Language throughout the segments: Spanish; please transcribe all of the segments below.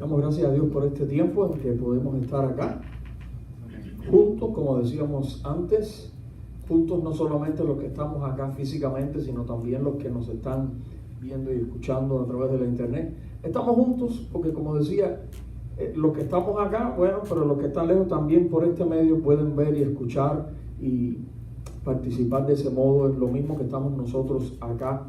Damos gracias a Dios por este tiempo en que podemos estar acá, juntos, como decíamos antes, juntos no solamente los que estamos acá físicamente, sino también los que nos están viendo y escuchando a través de la internet. Estamos juntos porque, como decía, los que estamos acá, bueno, pero los que están lejos también por este medio pueden ver y escuchar y participar de ese modo. Es lo mismo que estamos nosotros acá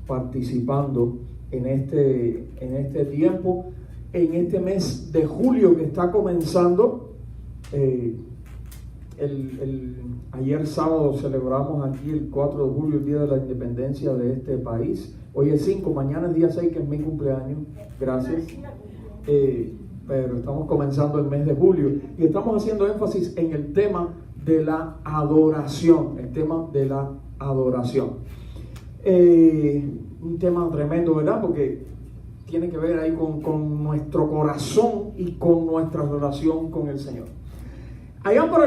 participando en este tiempo, en este mes de julio que está comenzando. Ayer sábado celebramos aquí el 4 de julio, el Día de la Independencia de este país. Hoy es 5, mañana es día 6, que es mi cumpleaños. Gracias. Pero estamos comenzando el mes de julio y estamos haciendo énfasis en el tema de la adoración. El tema de la adoración. Un tema tremendo, ¿verdad? Porque tiene que ver ahí con nuestro corazón y con nuestra relación con el Señor. Allá por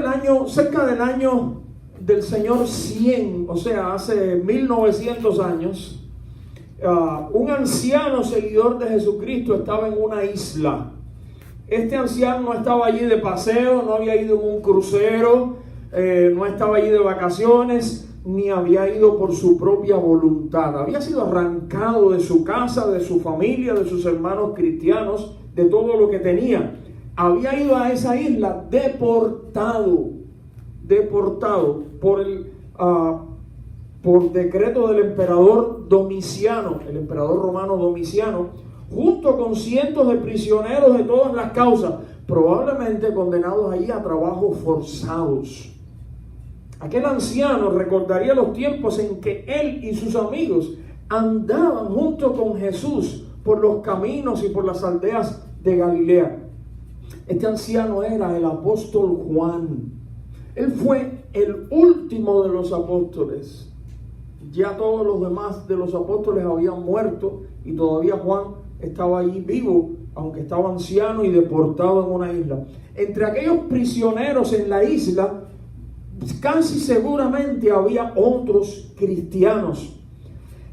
cerca del año del Señor 100, o sea, hace 1900 años, un anciano seguidor de Jesucristo estaba en una isla. Este anciano no estaba allí de paseo, no había ido en un crucero, no estaba allí de vacaciones, ni había ido por su propia voluntad. Había sido arrancado de su casa, de su familia, de sus hermanos cristianos, de todo lo que tenía. Había ido a esa isla deportado por decreto del emperador Domiciano, el emperador romano Domiciano, junto con cientos de prisioneros de todas las causas, probablemente condenados allí a trabajos forzados. Aquel anciano recordaría los tiempos en que él y sus amigos andaban junto con Jesús por los caminos y por las aldeas de Galilea. Este anciano era el apóstol Juan. Él fue el último de los apóstoles. Ya todos los demás de los apóstoles habían muerto y todavía Juan estaba allí vivo, aunque estaba anciano y deportado en una isla. Entre aquellos prisioneros en la isla, casi seguramente había otros cristianos.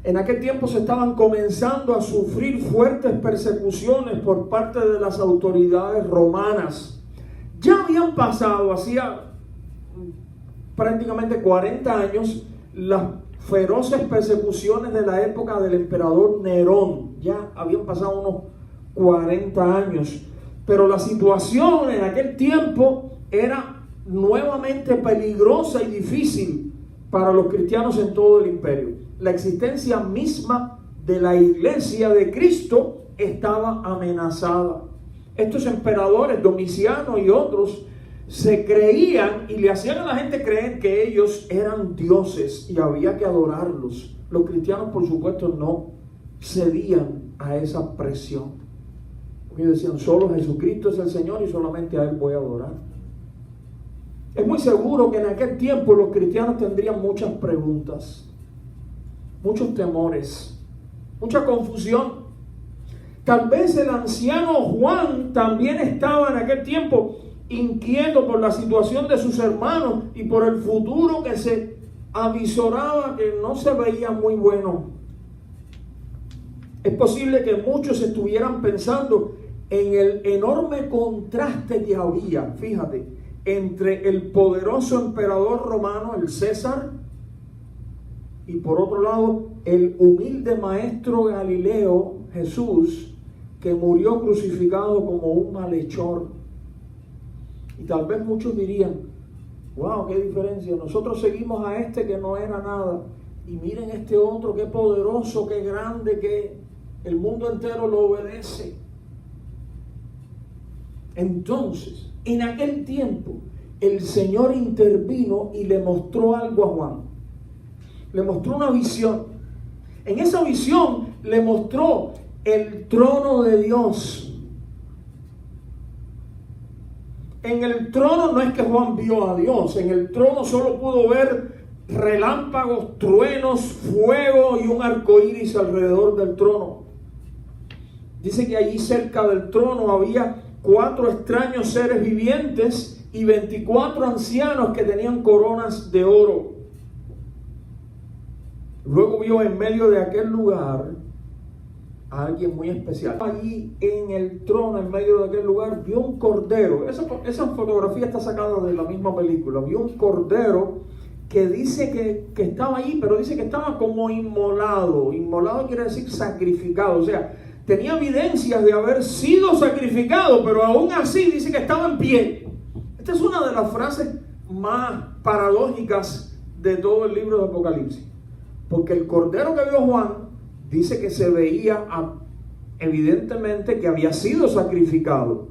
En aquel tiempo se estaban comenzando a sufrir fuertes persecuciones por parte de las autoridades romanas. Ya habían pasado, hacía prácticamente 40 años, las feroces persecuciones de la época del emperador Nerón. Ya habían pasado unos 40 años. Pero la situación en aquel tiempo era nuevamente peligrosa y difícil para los cristianos en todo el imperio. La existencia misma de la iglesia de Cristo estaba amenazada. Estos emperadores, Domiciano y otros, se creían y le hacían a la gente creer que ellos eran dioses y había que adorarlos. Los cristianos, por supuesto, no cedían a esa presión. Porque decían, solo Jesucristo es el Señor y solamente a Él voy a adorar. Es muy seguro que en aquel tiempo los cristianos tendrían muchas preguntas, muchos temores, mucha confusión. Tal vez el anciano Juan también estaba en aquel tiempo inquieto por la situación de sus hermanos y por el futuro que se avisoraba, que no se veía muy bueno. Es posible que muchos estuvieran pensando en el enorme contraste que había, fíjate, entre el poderoso emperador romano, el César, y por otro lado, el humilde maestro Galileo, Jesús, que murió crucificado como un malhechor. Y tal vez muchos dirían, wow, qué diferencia, nosotros seguimos a este que no era nada, y miren este otro, qué poderoso, qué grande, que el mundo entero lo obedece. Entonces, en aquel tiempo, el Señor intervino y le mostró algo a Juan. Le mostró una visión. En esa visión le mostró el trono de Dios. En el trono no es que Juan vio a Dios. En el trono solo pudo ver relámpagos, truenos, fuego y un arco iris alrededor del trono. Dice que allí cerca del trono había 4 extraños seres vivientes y 24 ancianos que tenían coronas de oro. Luego vio en medio de aquel lugar a alguien muy especial. Allí en el trono, en medio de aquel lugar, vio un cordero. Esa fotografía está sacada de la misma película. Vio un cordero que dice que estaba allí, pero dice que estaba como inmolado. Inmolado quiere decir sacrificado. O sea, tenía evidencias de haber sido sacrificado, pero aún así dice que estaba en pie. Esta es una de las frases más paradójicas de todo el libro de Apocalipsis. Porque el cordero que vio Juan dice que se veía evidentemente que había sido sacrificado.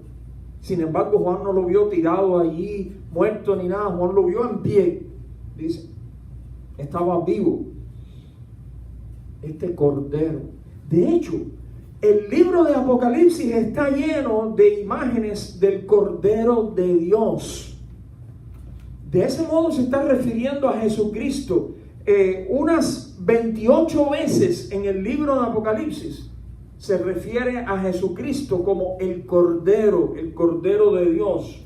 Sin embargo, Juan no lo vio tirado allí, muerto ni nada. Juan lo vio en pie. Dice, estaba vivo. Este cordero. De hecho, el libro de Apocalipsis está lleno de imágenes del Cordero de Dios. De ese modo se está refiriendo a Jesucristo. Unas 28 veces en el libro de Apocalipsis se refiere a Jesucristo como el Cordero de Dios.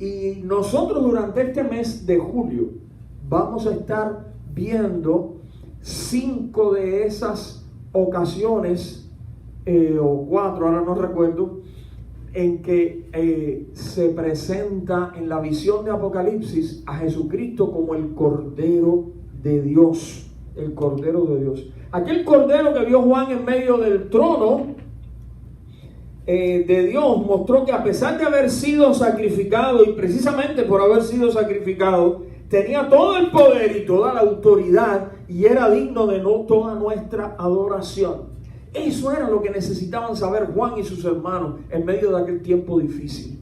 Y nosotros durante este mes de julio vamos a estar viendo 5 de esas ocasiones, o 4, ahora no recuerdo, en que se presenta en la visión de Apocalipsis a Jesucristo como el Cordero de Dios. El Cordero de Dios. Aquel Cordero que vio Juan en medio del trono de Dios mostró que a pesar de haber sido sacrificado, y precisamente por haber sido sacrificado, tenía todo el poder y toda la autoridad y era digno de toda nuestra adoración. Eso era lo que necesitaban saber Juan y sus hermanos en medio de aquel tiempo difícil.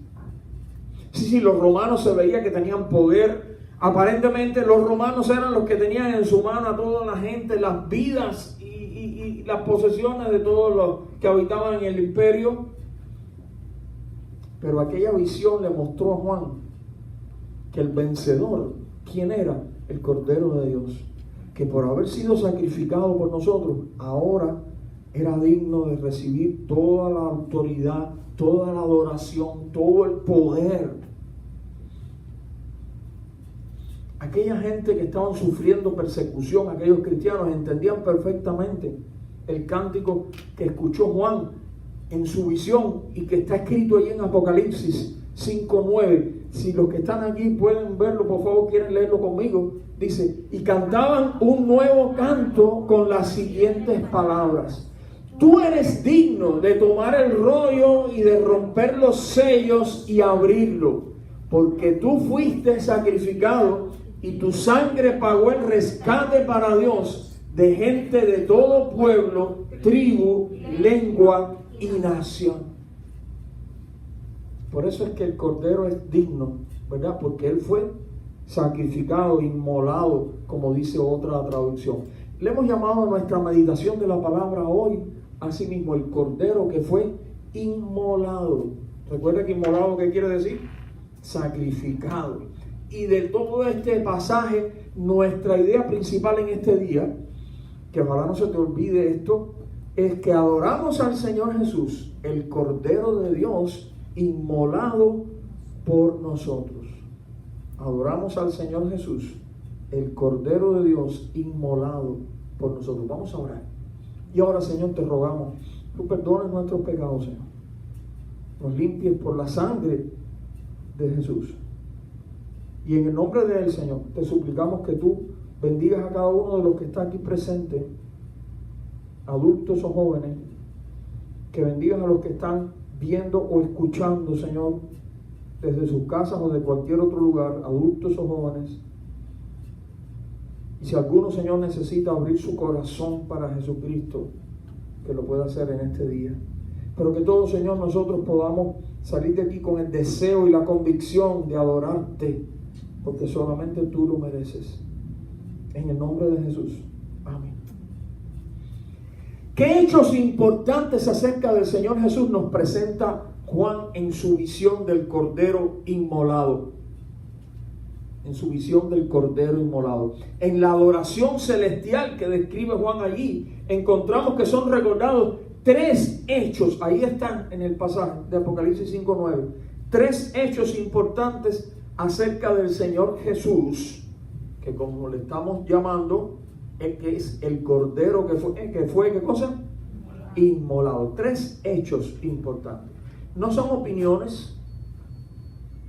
Sí, los romanos se veía que tenían poder. Aparentemente los romanos eran los que tenían en su mano a toda la gente, las vidas y las posesiones de todos los que habitaban en el imperio. Pero aquella visión le mostró a Juan que el vencedor, ¿quién era? El Cordero de Dios, que por haber sido sacrificado por nosotros, ahora era digno de recibir toda la autoridad, toda la adoración, todo el poder. Aquella gente que estaban sufriendo persecución, aquellos cristianos, entendían perfectamente el cántico que escuchó Juan en su visión y que está escrito ahí en Apocalipsis 5:9. Si los que están aquí pueden verlo, por favor, quieren leerlo conmigo. Dice, y cantaban un nuevo canto con las siguientes palabras: tú eres digno de tomar el rollo y de romper los sellos y abrirlo, porque tú fuiste sacrificado y tu sangre pagó el rescate para Dios de gente de todo pueblo, tribu, lengua y nación. Por eso es que el Cordero es digno, ¿verdad? Porque Él fue sacrificado, inmolado, como dice otra traducción. Le hemos llamado a nuestra meditación de la palabra hoy, asimismo, el Cordero que fue inmolado. Recuerda que inmolado, ¿qué quiere decir? Sacrificado. Y de todo este pasaje, nuestra idea principal en este día, que ojalá no se te olvide esto, es que adoramos al Señor Jesús, el Cordero de Dios, inmolado por nosotros. Adoramos al Señor Jesús, el Cordero de Dios, inmolado por nosotros. Vamos a orar. Y ahora, Señor, te rogamos, tú perdones nuestros pecados, Señor. Nos limpies por la sangre de Jesús. Y en el nombre de Él, Señor, te suplicamos que tú bendigas a cada uno de los que está aquí presentes, adultos o jóvenes, que bendigas a los que están viendo o escuchando, Señor, desde sus casas o de cualquier otro lugar, adultos o jóvenes. Y si alguno, Señor, necesita abrir su corazón para Jesucristo, que lo pueda hacer en este día. Pero que todos, Señor, nosotros podamos salir de aquí con el deseo y la convicción de adorarte, porque solamente tú lo mereces. En el nombre de Jesús. Amén. ¿Qué hechos importantes acerca del Señor Jesús nos presenta Juan en su visión del Cordero inmolado? En su visión del Cordero inmolado. En la adoración celestial que describe Juan allí, encontramos que son recordados 3 hechos. Ahí están en el pasaje de Apocalipsis 5:9. 3 hechos importantes acerca del Señor Jesús, que como le estamos llamando, que es el Cordero que fue ¿qué cosa? inmolado. 3 hechos importantes. No son opiniones.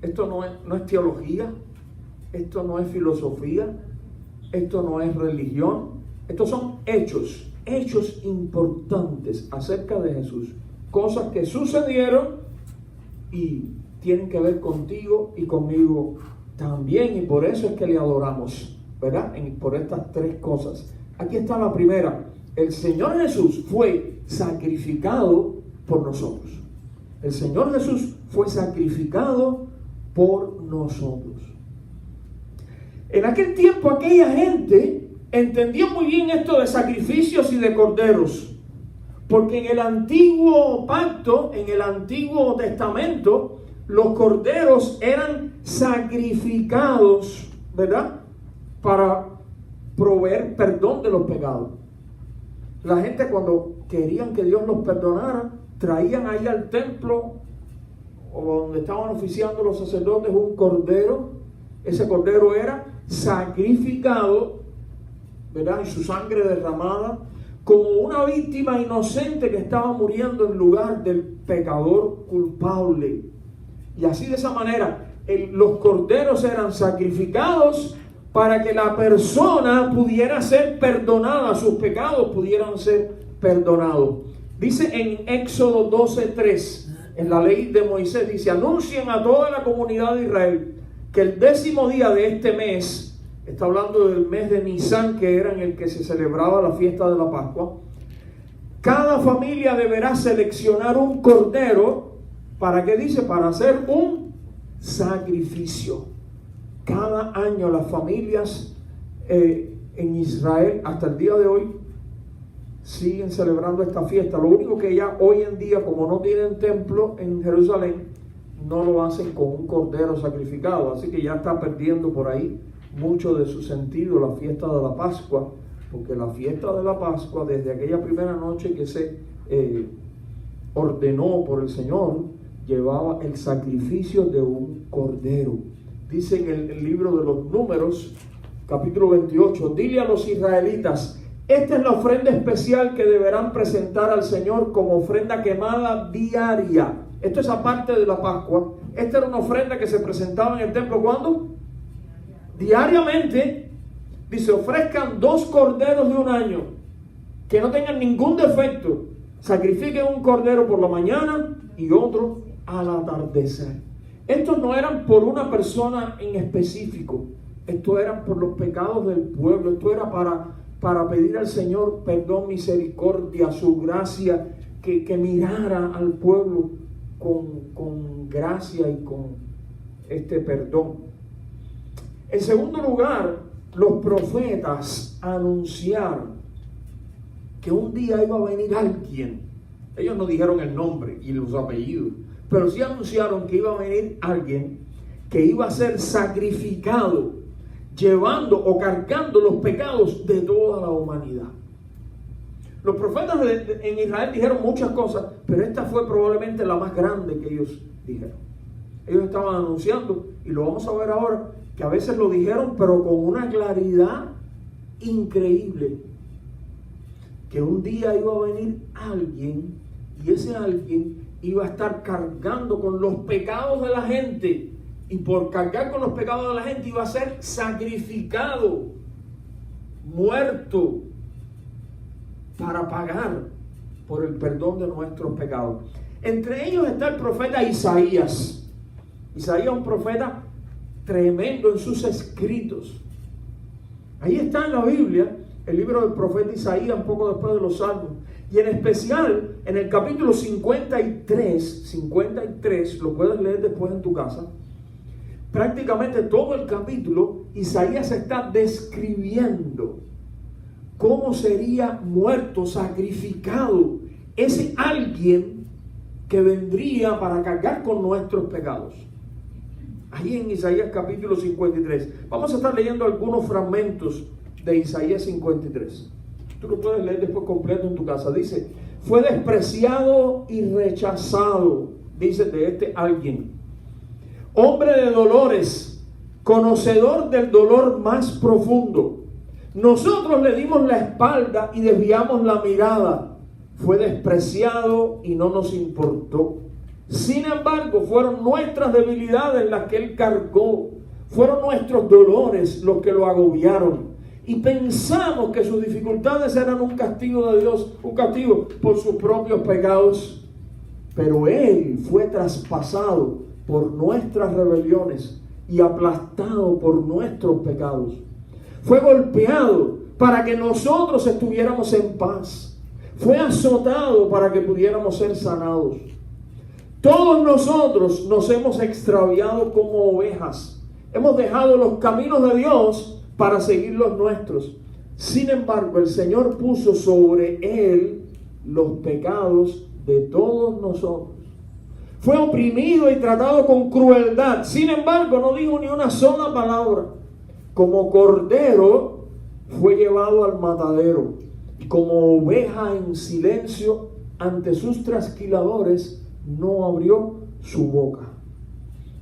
Esto no es teología. Esto no es filosofía. Esto no es religión. Estos son hechos importantes acerca de Jesús. Cosas que sucedieron y tienen que ver contigo y conmigo también. Y por eso es que le adoramos, ¿verdad? Por estas 3 cosas. Aquí está la primera. El Señor Jesús fue sacrificado por nosotros. El Señor Jesús fue sacrificado por nosotros. En aquel tiempo aquella gente entendió muy bien esto de sacrificios y de corderos, porque en el antiguo pacto, en el Antiguo Testamento, los corderos eran sacrificados, ¿verdad?, para proveer perdón de los pecados. La gente, cuando querían que Dios los perdonara, traían ahí al templo o donde estaban oficiando los sacerdotes un cordero. Ese cordero era sacrificado, ¿verdad?, y su sangre derramada como una víctima inocente que estaba muriendo en lugar del pecador culpable. Y así, de esa manera, los corderos eran sacrificados para que la persona pudiera ser perdonada, sus pecados pudieran ser perdonados. Dice en Éxodo 12:3, en la ley de Moisés, dice: anuncien a toda la comunidad de Israel que el 10º día de este mes, está hablando del mes de Nisán, que era en el que se celebraba la fiesta de la Pascua, cada familia deberá seleccionar un cordero. ¿Para qué dice? Para hacer un sacrificio. Cada año las familias en Israel, hasta el día de hoy, siguen celebrando esta fiesta. Lo único que ya hoy en día, como no tienen templo en Jerusalén, no lo hacen con un cordero sacrificado. Así que ya está perdiendo por ahí mucho de su sentido la fiesta de la Pascua, porque la fiesta de la Pascua, desde aquella primera noche que se ordenó por el Señor, llevaba el sacrificio de un cordero. Dice en el libro de los Números, capítulo 28, dile a los israelitas: esta es la ofrenda especial que deberán presentar al Señor como ofrenda quemada diaria. Esto es aparte de la Pascua. Esta era una ofrenda que se presentaba en el templo. ¿Cuándo? Diariamente. Dice: ofrezcan 2 corderos de un año que no tengan ningún defecto. Sacrifiquen un cordero por la mañana y otro al atardecer. Estos no eran por una persona en específico. Esto eran por los pecados del pueblo. Esto era para pedir al Señor perdón, misericordia, su gracia, que mirara al pueblo con gracia y con este perdón. En segundo lugar, los profetas anunciaron que un día iba a venir alguien. Ellos no dijeron el nombre y los apellidos, pero sí anunciaron que iba a venir alguien que iba a ser sacrificado, llevando o cargando los pecados de toda la humanidad. Los profetas en Israel dijeron muchas cosas, pero esta fue probablemente la más grande que ellos dijeron. Ellos estaban anunciando, y lo vamos a ver ahora, que a veces lo dijeron, pero con una claridad increíble, que un día iba a venir alguien, y ese alguien iba a estar cargando con los pecados de la gente, y por cargar con los pecados de la gente iba a ser sacrificado, muerto, para pagar por el perdón de nuestros pecados. Entre ellos está el profeta Isaías. Isaías es un profeta tremendo en sus escritos. Ahí está en la Biblia el libro del profeta Isaías, un poco después de los Salmos. Y en especial en el capítulo 53, lo puedes leer después en tu casa. Prácticamente todo el capítulo, Isaías está describiendo cómo sería muerto, sacrificado ese alguien que vendría para cargar con nuestros pecados. Ahí en Isaías capítulo 53. Vamos a estar leyendo algunos fragmentos de Isaías 53. Tú lo puedes leer después completo en tu casa. Dice: fue despreciado y rechazado, dice de este alguien, hombre de dolores, conocedor del dolor más profundo. Nosotros le dimos la espalda y desviamos la mirada. fue despreciado y no nos importó. Sin embargo, fueron nuestras debilidades las que Él cargó. Fueron nuestros dolores los que lo agobiaron. Y pensamos que sus dificultades eran un castigo de Dios, un castigo por sus propios pecados. Pero Él fue traspasado por nuestras rebeliones y aplastado por nuestros pecados. Fue golpeado para que nosotros estuviéramos en paz. Fue azotado para que pudiéramos ser sanados. Todos nosotros nos hemos extraviado como ovejas. Hemos dejado los caminos de Dios para seguir los nuestros. Sin embargo, el Señor puso sobre Él los pecados de todos nosotros. Fue oprimido y tratado con crueldad. Sin embargo, no dijo ni una sola palabra. Como cordero fue llevado al matadero. Y como oveja en silencio ante sus trasquiladores, no abrió su boca.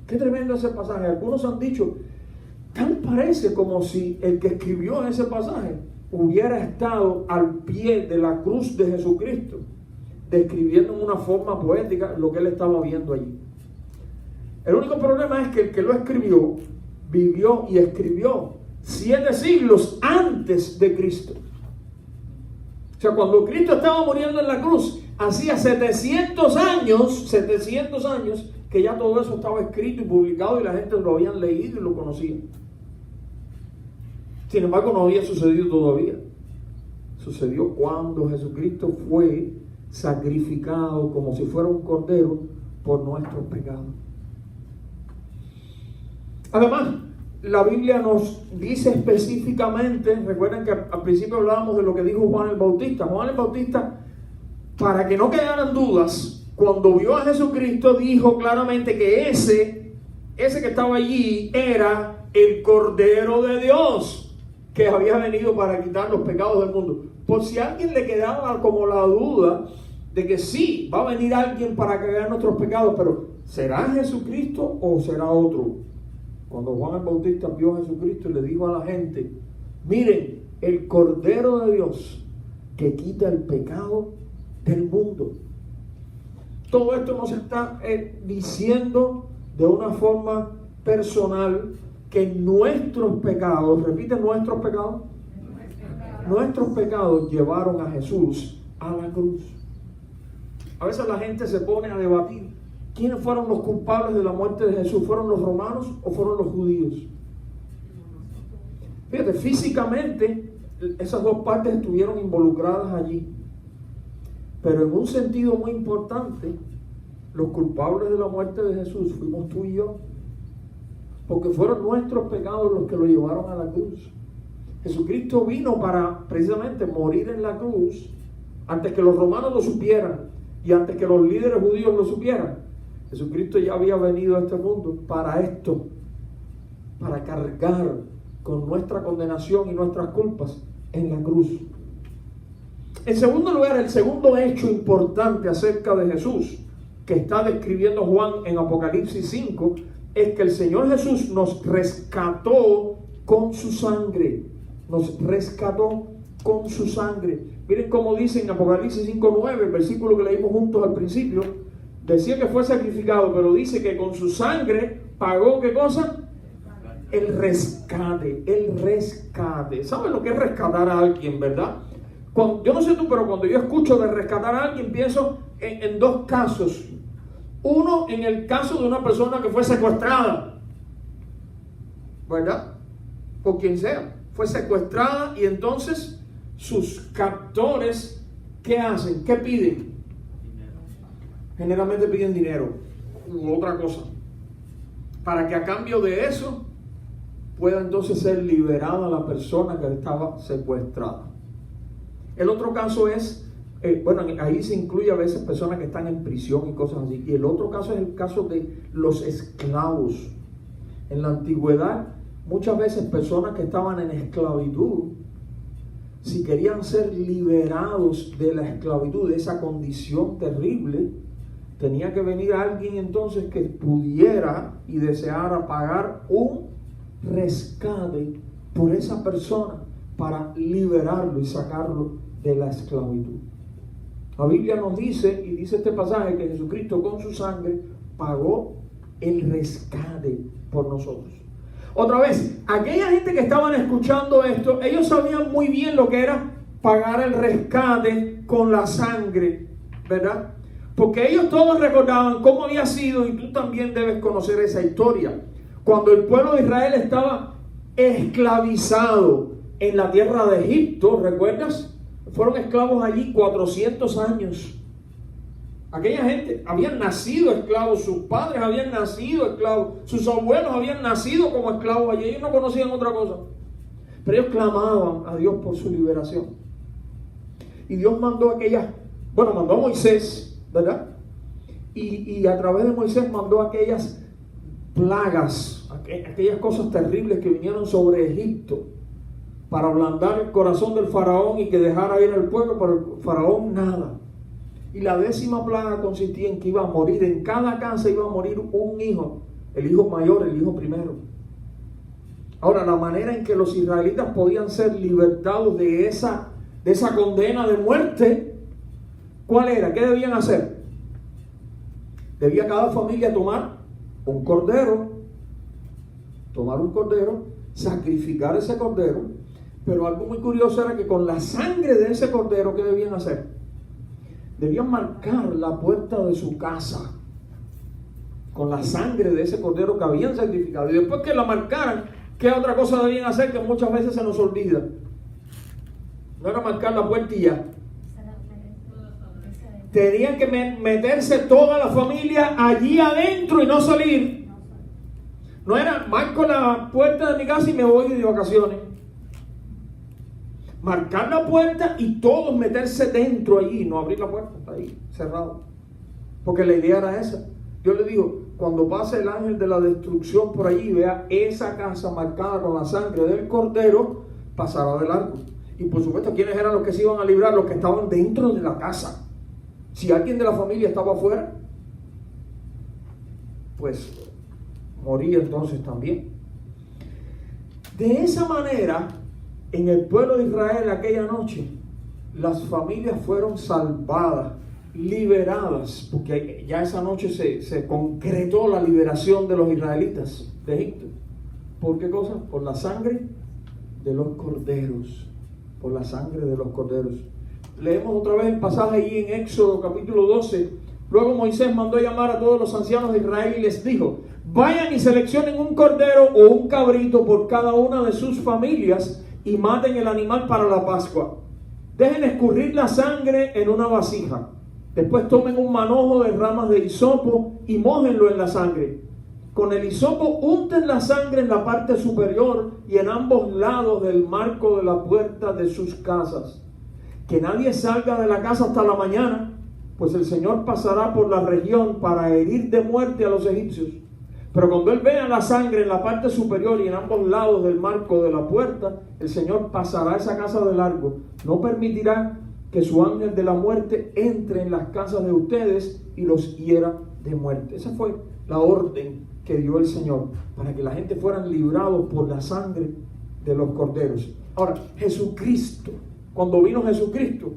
Qué tremendo ese pasaje. Algunos han dicho, tal parece como si el que escribió ese pasaje hubiera estado al pie de la cruz de Jesucristo, describiendo en una forma poética lo que él estaba viendo allí. El único problema es que el que lo escribió, vivió y escribió 7 siglos antes de Cristo. O sea, cuando Cristo estaba muriendo en la cruz, hacía 700 años que ya todo eso estaba escrito y publicado y la gente lo habían leído y lo conocía. Sin embargo, no había sucedido todavía. Sucedió cuando Jesucristo fue sacrificado como si fuera un cordero por nuestros pecados. Además, la Biblia nos dice específicamente, recuerden que al principio hablábamos de lo que dijo Juan el Bautista. Juan el Bautista, para que no quedaran dudas, cuando vio a Jesucristo dijo claramente que ese que estaba allí era el Cordero de Dios, que había venido para quitar los pecados del mundo. Por si a alguien le quedaba como la duda de que sí, va a venir alguien para cargar nuestros pecados, pero ¿será Jesucristo o será otro? Cuando Juan el Bautista vio a Jesucristo y le dijo a la gente, miren, el Cordero de Dios que quita el pecado del mundo. Todo esto nos está diciendo de una forma personal que nuestros pecados, repite, nuestros pecados llevaron a Jesús a la cruz. A veces la gente se pone a debatir, ¿quiénes fueron los culpables de la muerte de Jesús? ¿Fueron los romanos o fueron los judíos? Fíjate, físicamente esas dos partes estuvieron involucradas allí. Pero en un sentido muy importante, los culpables de la muerte de Jesús fuimos tú y yo. Porque fueron nuestros pecados los que lo llevaron a la cruz. Jesucristo vino para precisamente morir en la cruz antes que los romanos lo supieran y antes que los líderes judíos lo supieran. Jesucristo ya había venido a este mundo para esto, para cargar con nuestra condenación y nuestras culpas en la cruz. En segundo lugar, el segundo hecho importante acerca de Jesús que está describiendo Juan en Apocalipsis 5 es que el Señor Jesús nos rescató con su sangre. Nos rescató con su sangre. Miren cómo dice en Apocalipsis 5:9, el versículo que leímos juntos al principio. Decía que fue sacrificado, pero dice que con su sangre pagó, ¿qué cosa? El rescate, el rescate. ¿Saben lo que es rescatar a alguien, verdad? Yo no sé tú, pero cuando yo escucho de rescatar a alguien, pienso en dos casos. Uno, en el caso de una persona que fue secuestrada, ¿verdad? Por quien sea. Fue secuestrada y entonces sus captores, ¿qué hacen? ¿Qué piden? Generalmente piden dinero u otra cosa, para que a cambio de eso pueda entonces ser liberada la persona que estaba secuestrada. El otro caso es, ahí se incluye a veces personas que están en prisión y cosas así. Y el otro caso es el caso de los esclavos. En la antigüedad, muchas veces personas que estaban en esclavitud, si querían ser liberados de la esclavitud, de esa condición terrible, tenía que venir alguien entonces que pudiera y deseara pagar un rescate por esa persona para liberarlo y sacarlo de la esclavitud. La Biblia nos dice, y dice este pasaje, que Jesucristo con su sangre pagó el rescate por nosotros. Otra vez, aquella gente que estaban escuchando esto, ellos sabían muy bien lo que era pagar el rescate con la sangre, ¿verdad? Porque ellos todos recordaban cómo había sido, y tú también debes conocer esa historia. Cuando el pueblo de Israel estaba esclavizado en la tierra de Egipto, ¿recuerdas? Fueron esclavos allí 400 años. Aquella gente habían nacido esclavos, sus padres habían nacido esclavos, sus abuelos habían nacido como esclavos allí, ellos no conocían otra cosa. Pero ellos clamaban a Dios por su liberación. Y Dios mandó mandó a Moisés, ¿verdad? Y a través de Moisés mandó aquellas plagas, aquellas cosas terribles que vinieron sobre Egipto, para ablandar el corazón del faraón y que dejara ir al pueblo, pero el faraón nada. Y la 10ª plaga consistía en que iba a morir, en cada casa iba a morir un hijo, el hijo mayor, el hijo primero. Ahora, la manera en que los israelitas podían ser libertados de esa condena de muerte, ¿cuál era? ¿Qué debían hacer? Debía cada familia tomar un cordero, sacrificar ese cordero, pero algo muy curioso era que con la sangre de ese cordero, ¿qué debían hacer? Debían marcar la puerta de su casa con la sangre de ese cordero que habían sacrificado. Y después que la marcaran, ¿qué otra cosa debían hacer que muchas veces se nos olvida? No era marcar la puerta y ya. Tenían que meterse toda la familia allí adentro y no salir. No era, marco la puerta de mi casa y me voy de vacaciones. Marcar la puerta y todos meterse dentro allí, no abrir la puerta, está ahí, cerrado. Porque la idea era esa. Yo le digo, cuando pase el ángel de la destrucción por allí, vea esa casa marcada con la sangre del cordero, pasará de largo. Y por supuesto, ¿quiénes eran los que se iban a librar? Los que estaban dentro de la casa. Si alguien de la familia estaba afuera, pues moría entonces también. De esa manera, en el pueblo de Israel aquella noche, las familias fueron salvadas, liberadas, porque ya esa noche se concretó la liberación de los israelitas de Egipto. ¿Por qué cosa? Por la sangre de los corderos. Por la sangre de los corderos. Leemos otra vez el pasaje ahí en Éxodo capítulo 12. Luego Moisés mandó llamar a todos los ancianos de Israel y les dijo: vayan y seleccionen un cordero o un cabrito por cada una de sus familias y maten el animal para la Pascua. Dejen escurrir la sangre en una vasija. Después tomen un manojo de ramas de hisopo y mójenlo en la sangre. Con el hisopo unten la sangre en la parte superior y en ambos lados del marco de la puerta de sus casas. Que nadie salga de la casa hasta la mañana, pues el Señor pasará por la región para herir de muerte a los egipcios. Pero cuando Él vea la sangre en la parte superior y en ambos lados del marco de la puerta, el Señor pasará esa casa de largo. No permitirá que su ángel de la muerte entre en las casas de ustedes y los hiera de muerte. Esa fue la orden que dio el Señor, para que la gente fueran librados por la sangre de los corderos. Ahora, Jesucristo, cuando vino Jesucristo,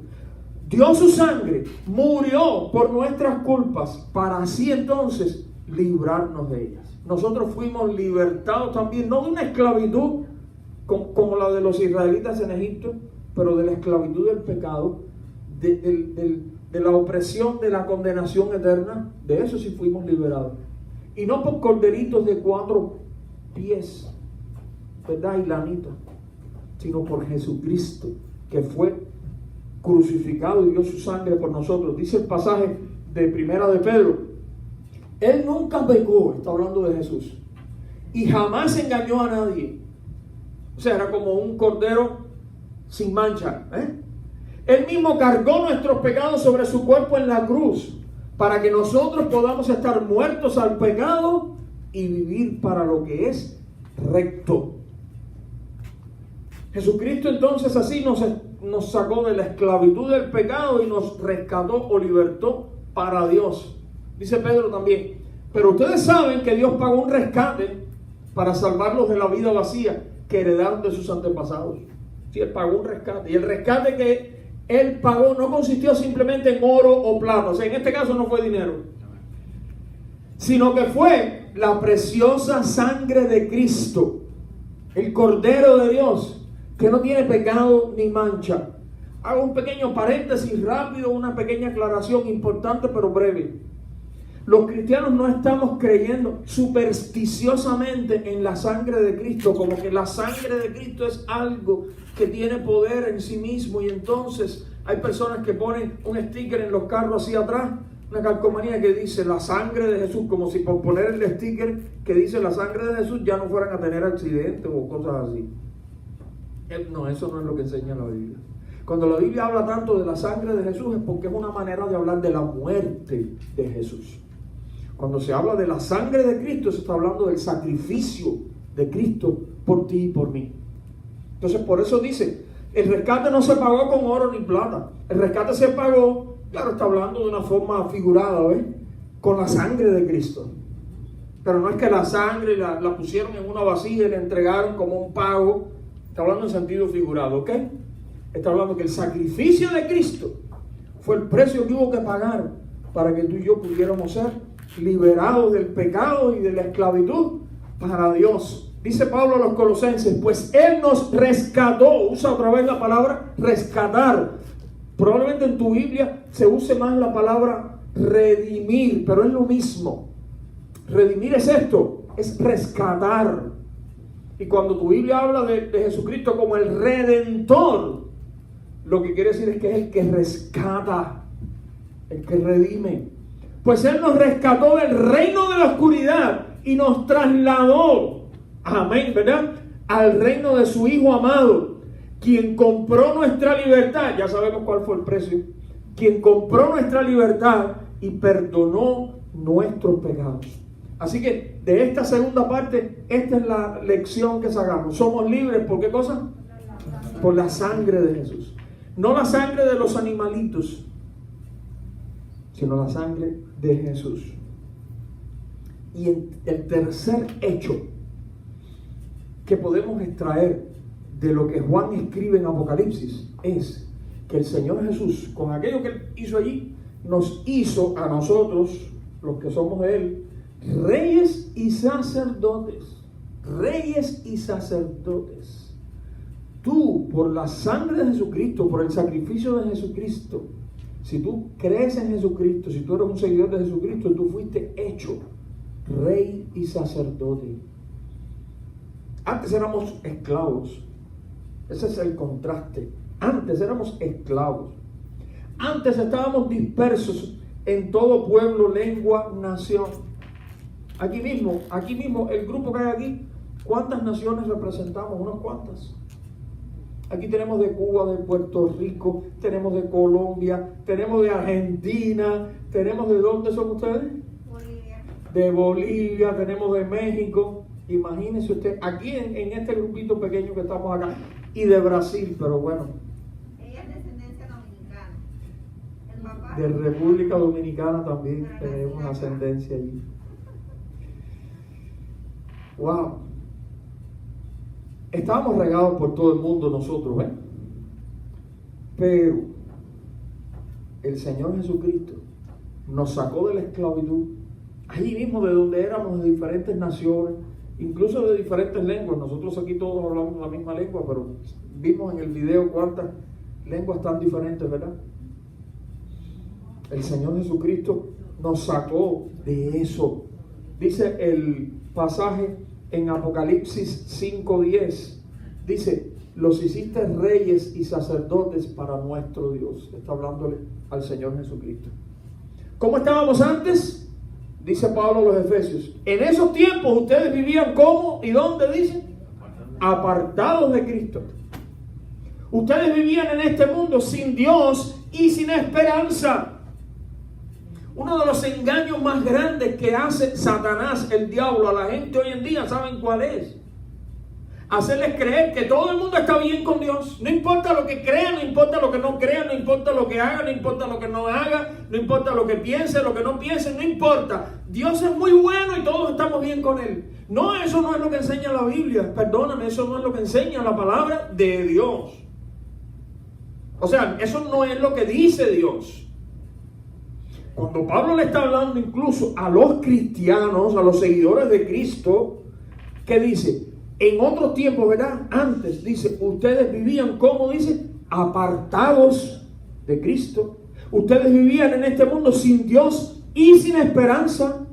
dio su sangre, murió por nuestras culpas, para así entonces librarnos de ellas. Nosotros fuimos libertados también, no de una esclavitud como la de los israelitas en Egipto, pero de la esclavitud del pecado, de la opresión, de la condenación eterna. De eso sí fuimos liberados. Y no por corderitos de 4 pies, ¿verdad? Y lanitas, sino por Jesucristo, que fue crucificado y dio su sangre por nosotros. Dice el pasaje de Primera de Pedro: Él nunca pecó, está hablando de Jesús, y jamás engañó a nadie. O sea, era como un cordero sin mancha, Él mismo cargó nuestros pecados sobre su cuerpo en la cruz, para que nosotros podamos estar muertos al pecado y vivir para lo que es recto. Jesucristo entonces así nos sacó de la esclavitud del pecado y nos rescató o libertó para Dios. Dice Pedro también: pero ustedes saben que Dios pagó un rescate para salvarlos de la vida vacía que heredaron de sus antepasados. Sí, Él pagó un rescate. Y el rescate que Él pagó, no consistió simplemente en oro o plata. O sea, en este caso no fue dinero, sino que fue la preciosa sangre de Cristo, el Cordero de Dios, que no tiene pecado ni mancha. Hago un pequeño paréntesis rápido, una pequeña aclaración importante pero breve. Los cristianos no estamos creyendo supersticiosamente en la sangre de Cristo, como que la sangre de Cristo es algo que tiene poder en sí mismo, y entonces hay personas que ponen un sticker en los carros así atrás, una calcomanía que dice la sangre de Jesús, como si por poner el sticker que dice la sangre de Jesús ya no fueran a tener accidentes o cosas así. No, eso no es lo que enseña la Biblia. Cuando la Biblia habla tanto de la sangre de Jesús es porque es una manera de hablar de la muerte de Jesús. Cuando se habla de la sangre de Cristo, se está hablando del sacrificio de Cristo por ti y por mí. Entonces, por eso dice, el rescate no se pagó con oro ni plata. El rescate se pagó, claro, está hablando de una forma figurada, ¿ves? Con la sangre de Cristo. Pero no es que la sangre la pusieron en una vasija y la entregaron como un pago. Está hablando en sentido figurado, ¿ok? Está hablando que el sacrificio de Cristo fue el precio que hubo que pagar para que tú y yo pudiéramos ser liberados del pecado y de la esclavitud para Dios. Dice Pablo a los Colosenses, pues Él nos rescató. Usa otra vez la palabra rescatar. Probablemente en tu Biblia se use más la palabra redimir, pero es lo mismo. Redimir es esto, es rescatar. Y cuando tu Biblia habla de Jesucristo como el Redentor, lo que quiere decir es que es el que rescata, el que redime. Pues Él nos rescató del reino de la oscuridad y nos trasladó, amén, ¿verdad?, al reino de su Hijo amado, quien compró nuestra libertad. Ya sabemos cuál fue el precio. Quien compró nuestra libertad y perdonó nuestros pecados. Así que de esta segunda parte, esta es la lección que sacamos. Somos libres, ¿por qué cosa? Por la sangre de Jesús. No la sangre de los animalitos, sino la sangre de Jesús. Y el tercer hecho que podemos extraer de lo que Juan escribe en Apocalipsis es que el Señor Jesús, con aquello que Él hizo allí, nos hizo a nosotros, los que somos de Él, reyes y sacerdotes. Reyes y sacerdotes. Tú, por la sangre de Jesucristo, por el sacrificio de Jesucristo, si tú crees en Jesucristo, si tú eres un seguidor de Jesucristo, tú fuiste hecho rey y sacerdote. Antes éramos esclavos. Ese es el contraste. Antes éramos esclavos. Antes estábamos dispersos en todo pueblo, lengua, nación. Aquí mismo, el grupo que hay aquí, ¿cuántas naciones representamos? Unas cuantas. Aquí tenemos de Cuba, de Puerto Rico, tenemos de Colombia, tenemos de Argentina, tenemos de ¿dónde son ustedes? Bolivia. De Bolivia, tenemos de México. Imagínense usted, aquí en este grupito pequeño que estamos acá, y de Brasil, pero bueno. Ella es descendencia dominicana. El papá de República Dominicana también tenemos ascendencia allí. Wow. Estábamos regados por todo el mundo nosotros, ¿eh? Pero el Señor Jesucristo nos sacó de la esclavitud, allí mismo de donde éramos, de diferentes naciones, incluso de diferentes lenguas. Nosotros aquí todos hablamos la misma lengua, pero vimos en el video cuántas lenguas tan diferentes, ¿verdad? El Señor Jesucristo nos sacó de eso. Dice el pasaje en Apocalipsis 5:10, dice, los hiciste reyes y sacerdotes para nuestro Dios. Está hablándole al Señor Jesucristo. ¿Cómo estábamos antes? Dice Pablo a los Efesios, en esos tiempos ustedes vivían ¿cómo? ¿Y dónde dice? Apartados de Cristo. Ustedes vivían en este mundo sin Dios y sin esperanza. Uno de los engaños más grandes que hace Satanás, el diablo, a la gente hoy en día, ¿saben cuál es? Hacerles creer que todo el mundo está bien con Dios. No importa lo que crean, no importa lo que no crean, no importa lo que hagan, no importa lo que no hagan, no importa lo que piensen, lo que no piensen, no importa. Dios es muy bueno y todos estamos bien con Él. No, eso no es lo que enseña la Biblia. Perdóname, eso no es lo que enseña la palabra de Dios. O sea, eso no es lo que dice Dios. Cuando Pablo le está hablando incluso a los cristianos, a los seguidores de Cristo, ¿qué dice? En otros tiempos, ¿verdad? Antes, dice, ustedes vivían, ¿cómo dice? Apartados de Cristo. Ustedes vivían en este mundo sin Dios y sin esperanza.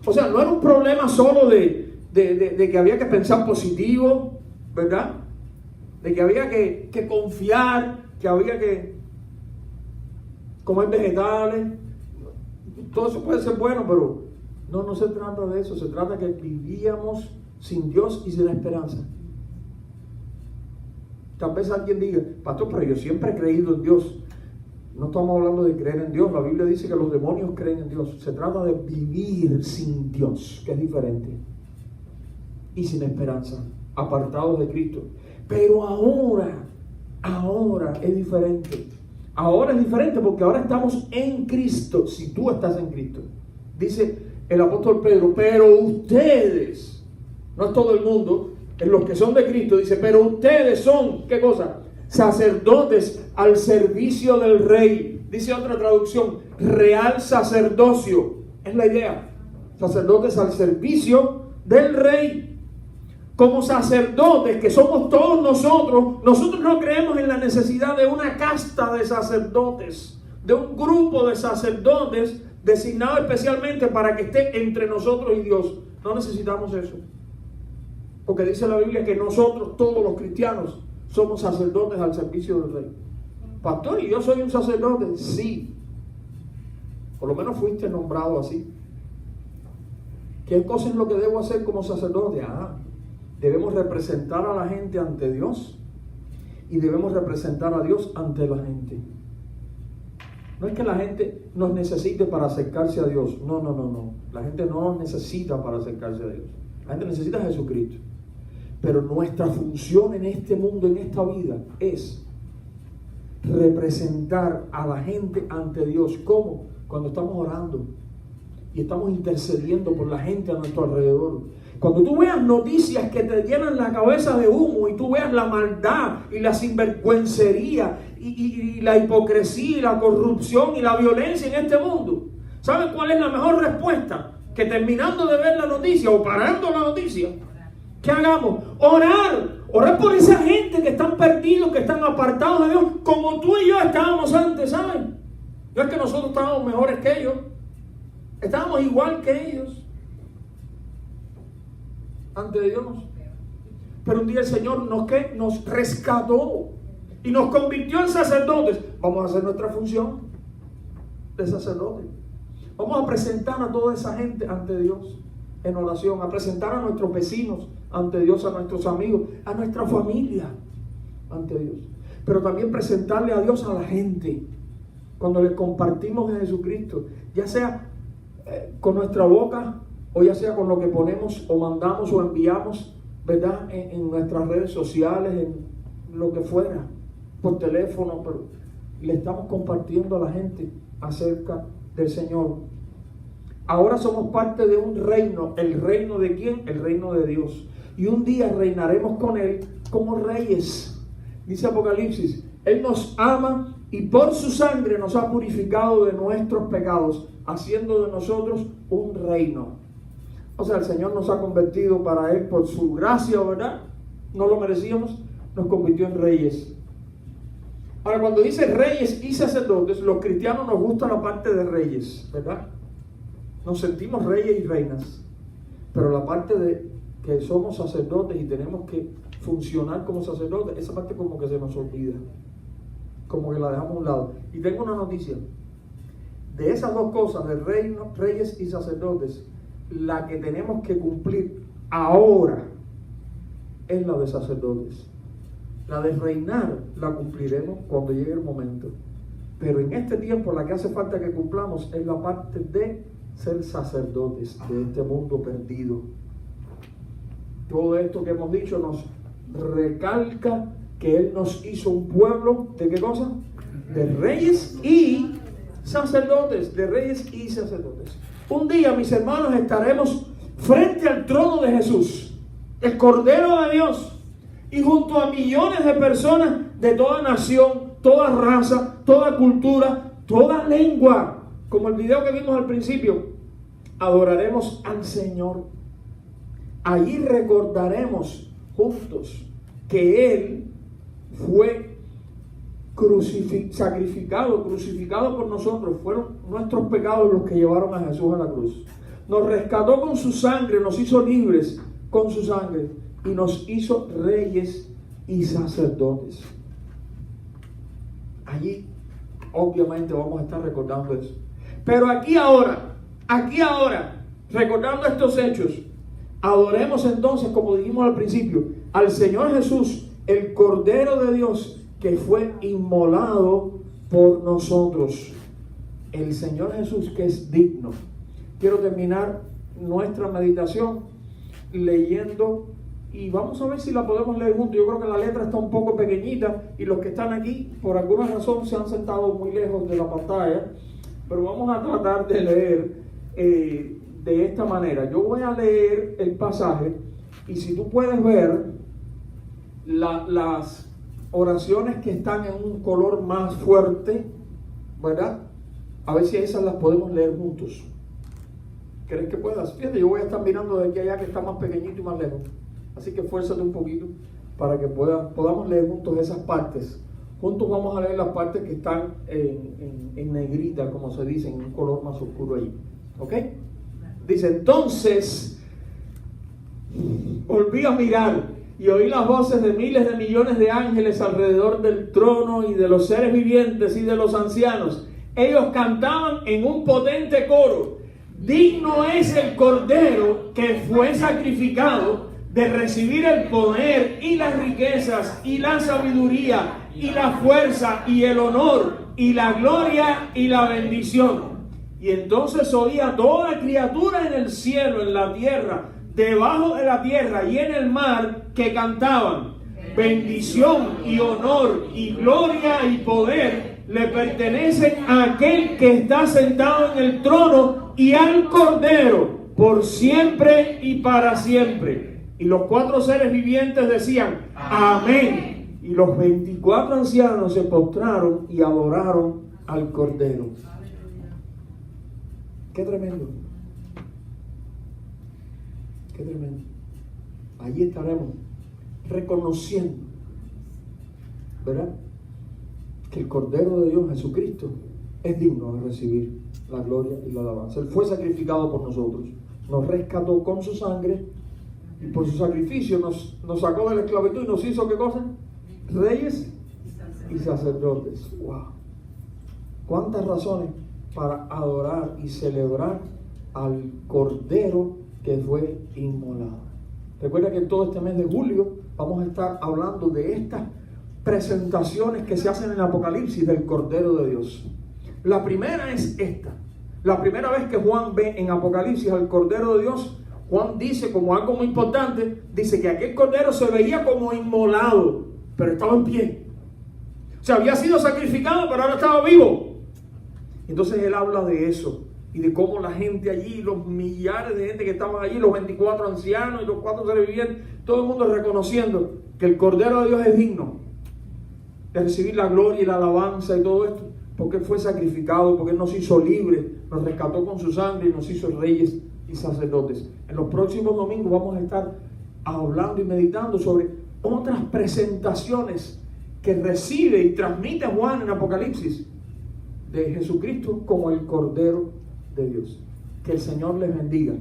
O sea, no era un problema solo de que había que pensar positivo, ¿verdad? De que había que confiar, que había que comer vegetales. Todo eso puede ser bueno, pero no se trata de eso. Se trata de que vivíamos sin Dios y sin esperanza. Tal vez alguien diga, pastor, pero yo siempre he creído en Dios. No estamos hablando de creer en Dios. La Biblia dice que los demonios creen en Dios. Se trata de vivir sin Dios, que es diferente. Y sin esperanza, apartados de Cristo. Pero ahora es diferente. Ahora es diferente porque ahora estamos en Cristo. Si tú estás en Cristo. Dice el apóstol Pedro, pero ustedes, no es todo el mundo, es los que son de Cristo, dice, pero ustedes son, ¿qué cosa? Sacerdotes al servicio del Rey. Dice otra traducción, real sacerdocio. Es la idea. Sacerdotes al servicio del Rey. Como sacerdotes, que somos todos nosotros no creemos en la necesidad de una casta de sacerdotes, de un grupo de sacerdotes designado especialmente para que esté entre nosotros y Dios. No necesitamos eso. Porque dice la Biblia que nosotros, todos los cristianos, somos sacerdotes al servicio del Rey. Pastor, ¿y yo soy un sacerdote? Sí. Por lo menos fuiste nombrado así. ¿Qué cosa es lo que debo hacer como sacerdote? Debemos representar a la gente ante Dios y debemos representar a Dios ante la gente. No es que la gente nos necesite para acercarse a Dios. No. La gente no nos necesita para acercarse a Dios. La gente necesita a Jesucristo. Pero nuestra función en este mundo, en esta vida, es representar a la gente ante Dios. ¿Cómo? Cuando estamos orando y estamos intercediendo por la gente a nuestro alrededor. Cuando tú veas noticias que te llenan la cabeza de humo y tú veas la maldad y la sinvergüencería y la hipocresía y la corrupción y la violencia en este mundo, ¿sabes cuál es la mejor respuesta? Que terminando de ver la noticia o parando la noticia, ¿qué hagamos? Orar por esa gente que están perdidos, que están apartados de Dios, como tú y yo estábamos antes, ¿sabes? No es que nosotros estábamos mejores que ellos, estábamos igual que ellos ante Dios. Pero un día el Señor nos rescató y nos convirtió en sacerdotes. Vamos a hacer nuestra función de sacerdote. Vamos a presentar a toda esa gente ante Dios en oración, a presentar a nuestros vecinos ante Dios, a nuestros amigos, a nuestra familia ante Dios. Pero también presentarle a Dios a la gente cuando le compartimos de Jesucristo, ya sea con nuestra boca o ya sea con lo que ponemos o mandamos o enviamos, ¿verdad? En nuestras redes sociales, en lo que fuera, por teléfono, pero le estamos compartiendo a la gente acerca del Señor. Ahora somos parte de un reino. ¿El reino de quién? El reino de Dios. Y un día reinaremos con Él como reyes. Dice Apocalipsis, Él nos ama y por su sangre nos ha purificado de nuestros pecados, haciendo de nosotros un reino. O sea, el Señor nos ha convertido para Él por su gracia, ¿verdad? No lo merecíamos, nos convirtió en reyes. Ahora, cuando dice reyes y sacerdotes, los cristianos nos gusta la parte de reyes, ¿verdad? Nos sentimos reyes y reinas. Pero la parte de que somos sacerdotes y tenemos que funcionar como sacerdotes, esa parte como que se nos olvida. Como que la dejamos a un lado. Y tengo una noticia. De esas dos cosas, de reyes y sacerdotes, la que tenemos que cumplir ahora es la de sacerdotes. La de reinar la cumpliremos cuando llegue el momento. Pero en este tiempo la que hace falta que cumplamos es la parte de ser sacerdotes de este mundo perdido. Todo esto que hemos dicho nos recalca que Él nos hizo un pueblo ¿de qué cosa? De reyes y sacerdotes, de reyes y sacerdotes. Un día, mis hermanos, estaremos frente al trono de Jesús, el Cordero de Dios, y junto a millones de personas de toda nación, toda raza, toda cultura, toda lengua, como el video que vimos al principio, adoraremos al Señor. Allí recordaremos juntos que Él fue sacrificado por nosotros. Fueron nuestros pecados los que llevaron a Jesús a la cruz. Nos rescató con su sangre, nos hizo libres con su sangre y nos hizo reyes y sacerdotes. Allí obviamente vamos a estar recordando eso. Pero aquí ahora, recordando estos hechos, adoremos entonces, como dijimos al principio, al Señor Jesús, el Cordero de Dios, que fue inmolado por nosotros. El Señor Jesús, que es digno. Quiero terminar nuestra meditación leyendo, y vamos a ver si la podemos leer juntos. Yo creo que la letra está un poco pequeñita y los que están aquí por alguna razón se han sentado muy lejos de la pantalla, pero vamos a tratar de leer de esta manera. Yo voy a leer el pasaje y si tú puedes ver las oraciones que están en un color más fuerte, ¿verdad? A ver si esas las podemos leer juntos. ¿Crees que puedas? Fíjate, yo voy a estar mirando de aquí a allá que está más pequeñito y más lejos. Así que esfuérzate un poquito para que podamos leer juntos esas partes. Juntos vamos a leer las partes que están en negrita, como se dice, en un color más oscuro ahí. ¿Ok? Dice, entonces volví a mirar y oí las voces de miles de millones de ángeles alrededor del trono y de los seres vivientes y de los ancianos. Ellos cantaban en un potente coro: digno es el Cordero que fue sacrificado de recibir el poder y las riquezas y la sabiduría y la fuerza y el honor y la gloria y la bendición. Y entonces oía toda criatura en el cielo, en la tierra, debajo de la tierra y en el mar, que cantaban: bendición y honor y gloria y poder le pertenecen a aquel que está sentado en el trono y al Cordero, por siempre y para siempre. Y los 4 seres vivientes decían: amén. Y los 24 ancianos se postraron y adoraron al Cordero. Qué tremendo. Qué tremendo. Allí estaremos reconociendo, ¿verdad?, que el Cordero de Dios, Jesucristo, es digno de recibir la gloria y la alabanza. Él fue sacrificado por nosotros, nos rescató con su sangre y por su sacrificio nos sacó de la esclavitud y nos hizo, ¿qué cosa? Reyes y sacerdotes. ¡Wow! ¿Cuántas razones para adorar y celebrar al Cordero que fue inmolado? Recuerda que en todo este mes de julio vamos a estar hablando de estas presentaciones que se hacen en el Apocalipsis del Cordero de Dios. La primera es esta. La primera vez que Juan ve en Apocalipsis al Cordero de Dios, Juan dice como algo muy importante, dice que aquel Cordero se veía como inmolado, pero estaba en pie. O sea, había sido sacrificado, pero ahora estaba vivo. Entonces él habla de eso y de cómo la gente allí, los millares de gente que estaban allí, los 24 ancianos y los 4 seres vivientes, todo el mundo reconociendo que el Cordero de Dios es digno de recibir la gloria y la alabanza y todo esto, porque Él fue sacrificado, porque Él nos hizo libres, nos rescató con su sangre y nos hizo reyes y sacerdotes. En los próximos domingos vamos a estar hablando y meditando sobre otras presentaciones que recibe y transmite Juan en Apocalipsis de Jesucristo como el Cordero de Dios. Que el Señor les bendiga.